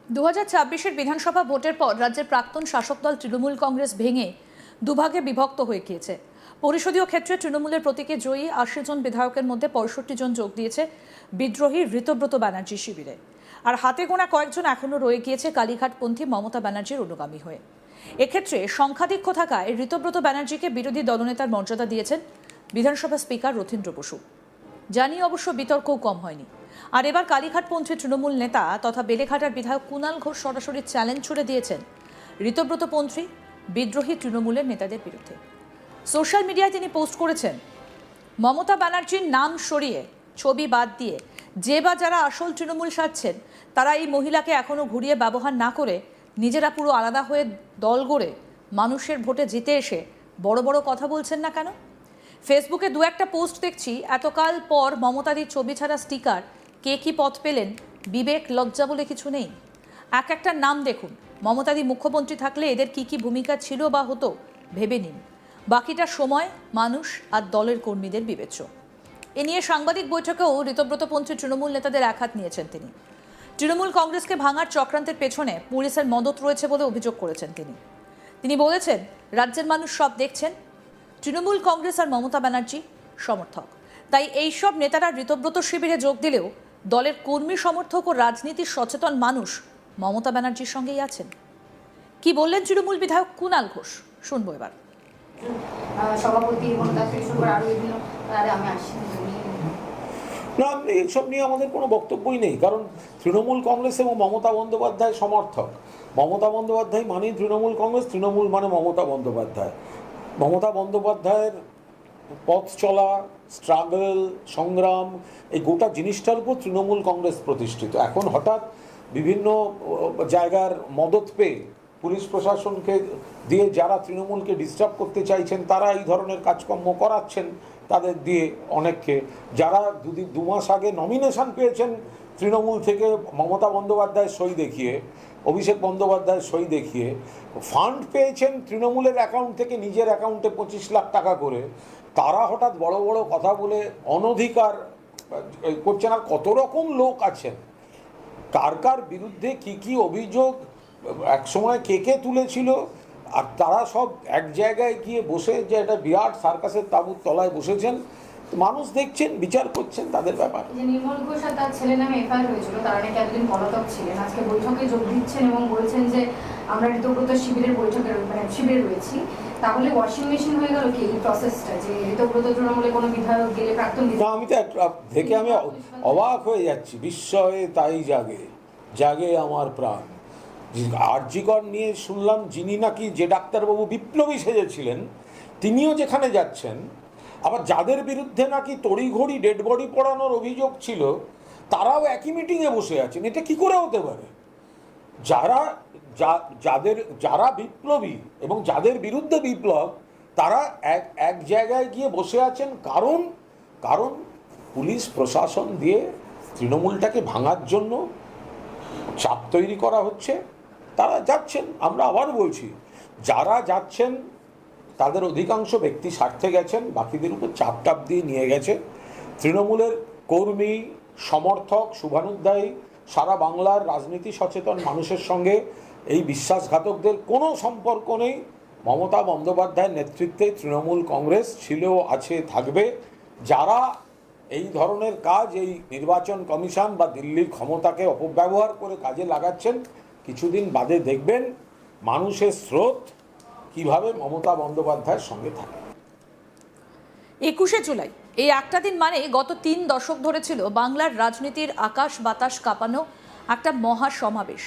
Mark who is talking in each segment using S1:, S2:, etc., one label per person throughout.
S1: 2024 বিধানসভা ভোটের পর রাজ্যের প্রাক্তন শাসক দল তৃণমূল কংগ্রেস ভেঙে দুভাগে বিভক্ত হয়ে গিয়েছে। পরিষদীয় ক্ষেত্রে তৃণমূলের প্রতীকে জয়ী 80 জন বিধায়কের মধ্যে 65 জন যোগ দিয়েছে বিদ্রোহী ঋতব্রত ব্যানার্জি শিবিরে, আর হাতে গোনা কয়েকজন এখনও রয়ে গিয়েছে কালীঘাটপন্থী মমতা ব্যানার্জির অনুগামী হয়ে। এক্ষেত্রে সংখ্যাধিক্য থাকায় ঋতব্রত ব্যানার্জিকে বিরোধী দলনেতার মর্যাদা দিয়েছেন বিধানসভা স্পিকার রথীন্দ্র বসু। জানিয়ে অবশ্য বিতর্কও কম হয়নি। আর এবার কালীঘাটপন্থী তৃণমূল নেতা তথা বেলেঘাটার বিধায়ক কুণাল ঘোষ সরাসরি চ্যালেঞ্জ ছুড়ে দিয়েছেন ঋতব্রতপন্থী বিদ্রোহী তৃণমূলের নেতাদের বিরুদ্ধে। সোশ্যাল মিডিয়ায় তিনি পোস্ট করেছেন, মমতা ব্যানার্জির নাম সরিয়ে ছবি বাদ দিয়ে যে বা যারা আসল তৃণমূল সাজছেন তারা এই মহিলাকে এখনও ঘুরিয়ে ব্যবহার না করে নিজেরা পুরো আলাদা হয়ে দল গড়ে মানুষের ভোটে জিতে এসে বড় বড় কথা বলছেন না কেন? ফেসবুকে দু একটা পোস্ট দেখছি, এতকাল পর মমতাদির ছবি ছাড়া স্টিকার, কে কি পথ পেলেন, বিবেক লজ্জা বলে কিছু নেই। এক একটা নাম দেখুন, মমতাদি মুখ্যমন্ত্রী থাকলে এদের কি কি ভূমিকা ছিল বা হতো ভেবে নিন, বাকিটা সময়, মানুষ আর দলের কর্মীদের বিবেচ্য। এ নিয়ে সাংবাদিক বৈঠকেও ঋতব্রতপন্থী তৃণমূল নেতাদের একহাত নিয়েছেন তিনি। তৃণমূল কংগ্রেসকে ভাঙার চক্রান্তের পেছনে পুলিশের মদত রয়েছে বলে অভিযোগ করেছেন তিনি বলেছেন, রাজ্যের মানুষ সব দেখছেন, তৃণমূল কংগ্রেস আর মমতা ব্যানার্জি সমর্থক, তাই এইসব নেতারা ঋতব্রত শিবিরে যোগ দিলেও দলের কর্মী সমর্থক ও রাজনীতির সচেতন মানুষ মমতা ব্যানার্জির সঙ্গেই আছেন। কি বললেন তৃণমূল বিধায়ক কুণাল ঘোষ, শুনবো এবার।
S2: সভাপতি
S3: না, এসব নিয়ে আমাদের কোনো বক্তব্যই নেই, কারণ তৃণমূল কংগ্রেস এবং মমতা বন্দ্যোপাধ্যায় সমর্থক। মমতা বন্দ্যোপাধ্যায় মানে তৃণমূল কংগ্রেস, তৃণমূল মানে মমতা বন্দ্যোপাধ্যায়। মমতা বন্দ্যোপাধ্যায়ের পথ চলা, স্ট্রাগল, সংগ্রাম, এই গোটা জিনিসটার উপর তৃণমূল কংগ্রেস প্রতিষ্ঠিত। এখন হঠাৎ বিভিন্ন জায়গার মদত পেয়ে পুলিশ প্রশাসনকে দিয়ে যারা তৃণমূলকে ডিস্টার্ব করতে চাইছেন তারা এই ধরনের কাজকর্ম করাচ্ছেন তাদের দিয়ে অনেককে। যারা দু মাস আগে নমিনেশন পেয়েছেন তৃণমূল থেকে মমতা বন্দ্যোপাধ্যায়ের সই দেখিয়ে, অভিষেক বন্দ্যোপাধ্যায়ের সই দেখিয়ে, ফান্ড পেয়েছেন তৃণমূলের অ্যাকাউন্ট থেকে নিজের অ্যাকাউন্টে 25 লাখ টাকা করে, তারা হঠাৎ বড় বড় কথা বলে অনধিকার করছেন। আর কত রকম লোক আছেন, কার কার বিরুদ্ধে কি কি অভিযোগ একসময় কে কে তুলেছিল, আর তারা সব এক জায়গায় গিয়ে বসে যে একটা বিরাট সার্কাসের তাঁবুর তলায় বসেছেন, মানুষ দেখছেন, বিচার করছেন তাদের ব্যাপার।
S2: যে নির্মল ঘোষ আর তার ছেলে নামে এফআইআর হয়েছিল, তারা নাকি এতদিন পলাতক ছিলেন, আজকে বৈঠকে যোগ দিচ্ছেন এবং বলছেন যে আমরা ঋতব্রত শিবিরের বৈঠকে শিবিরে রয়েছি। তাহলে ওয়াশিং মেশিন হয়ে গেল কি এই প্রসেসটা, যে ঋতব্রত তৃণমূলে কোনো বিধায়ক গেলে প্রাক্তন
S3: না, আমি তো দেখে আমি অবাক হয়ে যাচ্ছি। বিস্ময়ে তাই জাগে জাগে আমার প্রাণ। আরজিকর নিয়ে শুনলাম যিনি নাকি যে ডাক্তারবাবু বিপ্লবী সেজেছিলেন তিনিও যেখানে যাচ্ছেন, আবার যাদের বিরুদ্ধে নাকি তড়িঘড়ি ডেড বডি পড়ানোর অভিযোগ ছিল তারাও একই মিটিংয়ে বসে আছেন। এটা কি করে হতে পারে? যারা বিপ্লবী এবং যাদের বিরুদ্ধে বিপ্লব তারা এক জায়গায় গিয়ে বসে আছেন, কারণ পুলিশ প্রশাসন দিয়ে তৃণমূলটাকে ভাঙার জন্য চাপ তৈরি করা হচ্ছে। তারা যাচ্ছেন, আমরা আবার বলছি, যারা যাচ্ছেন তাদের অধিকাংশ ব্যক্তি স্বার্থে গেছেন, বাকিদের উপর চাপ দিয়ে নিয়ে গেছে। তৃণমূলের কর্মী, সমর্থক, শুভানুধ্যায়ী সারা বাংলার রাজনীতি সচেতন মানুষের সঙ্গে এই বিশ্বাসঘাতকদের কোনো সম্পর্ক নেই। মমতা বন্দ্যোপাধ্যায়ের নেতৃত্বে তৃণমূল কংগ্রেস ছিল, আছে, থাকবে। যারা এই ধরনের কাজ এই নির্বাচন কমিশন বা দিল্লির ক্ষমতাকে অপব্যবহার করে কাজে লাগাচ্ছেন, কিছুদিন বাদে দেখবেন মানুষের স্রোত কিভাবে মমতা বন্দ্যোপাধ্যায়ের সঙ্গে থাকে।
S1: 21শে জুলাই এই একটা দিন মানে গত 3 দশক ধরে ছিল বাংলার রাজনীতির আকাশ বাতাস কাঁপানো একটা মহা সমাবেশ।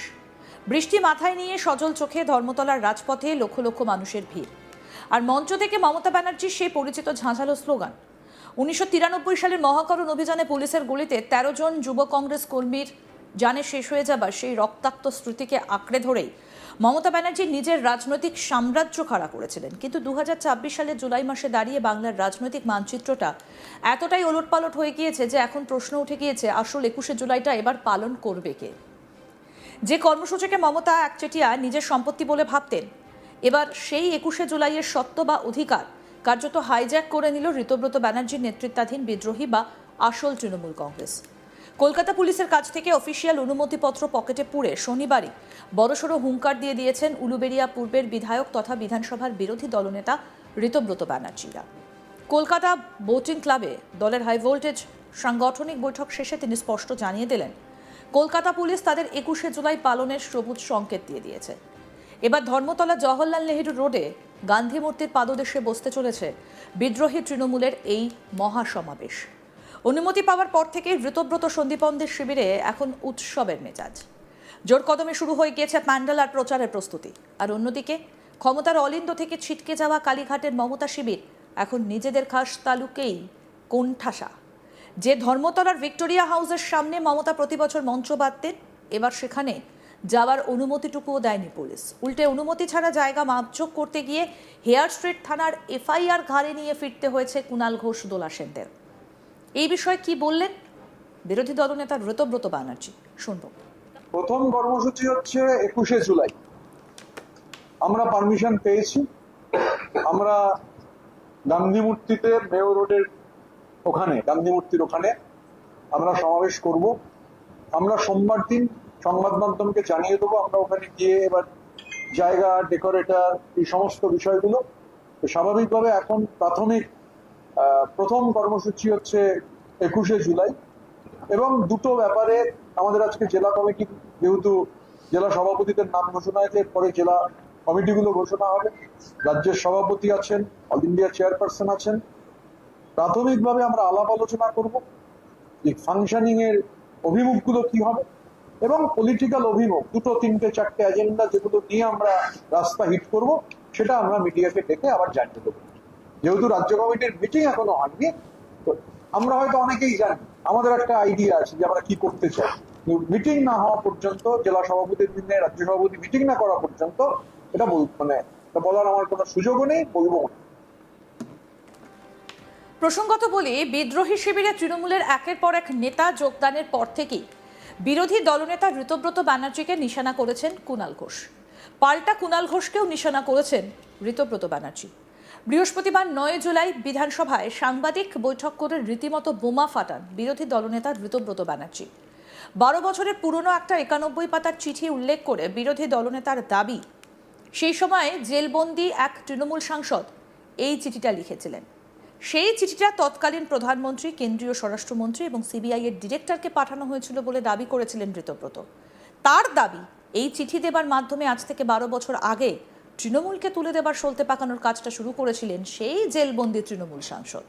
S1: বৃষ্টি মাথায় নিয়ে সজল চোখে ধর্মতলার রাজপথে লক্ষ লক্ষ মানুষের ভিড়, আর মঞ্চ থেকে মমতা ব্যানার্জির সেই পরিচিত ঝাঁঝালো স্লোগান। 1993 সালের মহাকরণ অভিযানে পুলিশের গুলিতে 13 জন যুব কংগ্রেস কর্মীর জানে শেষ হয়ে যাবার সেই রক্তাক্ত স্মৃতিকে আঁকড়ে ধরেই মমতা ব্যানার্জি নিজের রাজনৈতিক সাম্রাজ্য খাড়া করেছিলেন। কিন্তু 2024 সালের জুলাই মাসে দাঁড়িয়ে বাংলার রাজনৈতিক মানচিত্রটা এতটাই ওলটপালট হয়ে গিয়েছে যে এখন প্রশ্ন উঠে গিয়েছে, আসল 21শে জুলাইটা এবার পালন করবে কে? যে কর্মসূচিকে মমতা একচেটিয়া নিজের সম্পত্তি বলে ভাবতেন, এবার সেই 21শে জুলাইয়ের সত্ত্ব বা অধিকার কার্যত হাইজ্যাক করে নিল ঋতব্রত ব্যানার্জির নেতৃত্বাধীন বিদ্রোহী বা আসল তৃণমূল কংগ্রেস। কলকাতা পুলিশের কাছ থেকে অফিসিয়াল অনুমতিপত্র পকেটে পুরে শনিবারই বড়সড় হুঙ্কার দিয়ে দিয়েছেন উলুবেড়িয়া পূর্বের বিধায়ক তথা বিধানসভার বিরোধী দলনেতা ঋতব্রত ব্যানার্জিরা। কলকাতা বোটিং ক্লাবে দলের হাই ভোল্টেজ সাংগঠনিক বৈঠক শেষে তিনি স্পষ্ট জানিয়ে দিলেন, কলকাতা পুলিশ তাদের 21শে জুলাই পালনের সবুজ সংকেত দিয়ে দিয়েছে। এবার ধর্মতলা জওহরলাল নেহেরু রোডে গান্ধী মূর্তির পাদদেশে বসতে চলেছে বিদ্রোহী তৃণমূলের এই মহাসমাবেশ। অনুমতি পাওয়ার পর থেকে ঋতব্রত সন্দীপনদের শিবিরে এখন উৎসবের মেজাজ। জোর কদমে শুরু হয়ে গিয়েছে প্যান্ডেল আর প্রচারের প্রস্তুতি। আর অন্যদিকে ক্ষমতার অলিন্দ থেকে ছিটকে যাওয়া কালীঘাটের মমতা শিবির এখন নিজেদের খাস তালুকেই কোণঠাসা। যে ধর্মতলার ভিক্টোরিয়া হাউসের সামনে মমতা প্রতি বছর মঞ্চ বাঁধতেন, এবার সেখানে যাওয়ার অনুমতিটুকুও দেয়নি পুলিশ। উল্টে অনুমতি ছাড়া জায়গা মাপজোক করতে গিয়ে হেয়ার স্ট্রিট থানার এফআইআর ঘাড়ে নিয়ে ফিরতে হয়েছে কুণাল ঘোষ দোলা সেনদের। এই বিষয়ে কি বললেন বিরোধী দলনেতা ঋতব্রত ব্যানার্জি, শুনব।
S4: প্রথম কর্মসূচি হচ্ছে 21শে জুলাই। আমরা পারমিশন পেয়েছি, আমরা গান্ধী মূর্তিতে মেয়র রোডের ওখানে, গান্ধী মূর্তির ওখানে আমরা সমাবেশ করব। আমরা সোমবার দিন সংবাদ মাধ্যমকে জানিয়ে দেবো আমরা ওখানে গিয়ে এবার জায়গা, ডেকোরেটর, এই সমস্ত বিষয়গুলো। তো স্বাভাবিকভাবে এখন প্রথম কর্মসূচি হচ্ছে 21শে জুলাই। এবং দুটো ব্যাপারে আমাদের আজকে জেলা কমিটি, যেহেতু জেলা সভাপতিদের নাম ঘোষণা হয়েছে, এরপরে জেলা কমিটিগুলো ঘোষণা হবে। রাজ্যের সভাপতি আছেন, অল ইন্ডিয়া চেয়ারপারসন আছেন। প্রাথমিকভাবে আমরা আলাপ আলোচনা করব যে ফাংশনিং এর অভিমুখগুলো কি হবে এবং পলিটিক্যাল অভিমুখ, দুটো তিনটে চারটে এজেন্ডা যেগুলো নিয়ে আমরা রাস্তা হিট করব, সেটা আমরা মিডিয়াকে ডেকে আবার জানিয়ে দেবো। যেহেতু রাজ্য কমিটির মিটিং এখনো হয়নি, তো আমরা হয়তো অনেকেই জানি, আমাদের একটা আইডিয়া আছে যে আমরা কি করতে চাই। মিটিং না হওয়া পর্যন্ত, জেলা সভাপতির দিনে রাজ্য সভাপতি মিটিং না করা পর্যন্ত এটা বলার আমার কোনো সুযোগও নেই, বলবো না।
S1: প্রসঙ্গত বলি, বিদ্রোহী শিবিরে তৃণমূলের একের পর এক নেতা যোগদানের পর থেকেই বিরোধী দলনেতা ঋতব্রত ব্যানার্জিকে নিশানা করেছেন কুণাল ঘোষ। পাল্টা কুণাল ঘোষকেও নিশানা করেছেন ঋতব্রত ব্যানার্জি। বৃহস্পতিবার 9 জুলাই বিধানসভায় সাংবাদিক বৈঠক করে রীতিমতো বোমা ফাটান বিরোধী দলনেতা ঋতব্রত ব্যানার্জি। 12 বছরের পুরনো একটা 91 পাতার চিঠি উল্লেখ করে বিরোধী দলনেতার দাবি, সেই সময় জেলবন্দি এক তৃণমূল সাংসদ এই চিঠিটা লিখেছিলেন। সেই চিঠিটা তৎকালীন প্রধানমন্ত্রী, কেন্দ্রীয় স্বরাষ্ট্রমন্ত্রী এবং সিবিআই এর ডিরেক্টরকে পাঠানো হয়েছিল বলে দাবি করেছিলেন ঋতব্রত। তার দাবি, এই চিঠি দেবার মাধ্যমে আজ থেকে 12 বছর আগে তৃণমূলকে তুলে দেবার সলতে পাকানোর কাজটা শুরু করেছিলেন সেই জেলবন্দি তৃণমূল সাংসদ।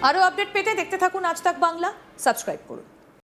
S1: আরও আপডেট পেতে দেখতে থাকুন আজ তাক বাংলা, সাবস্ক্রাইব করুন।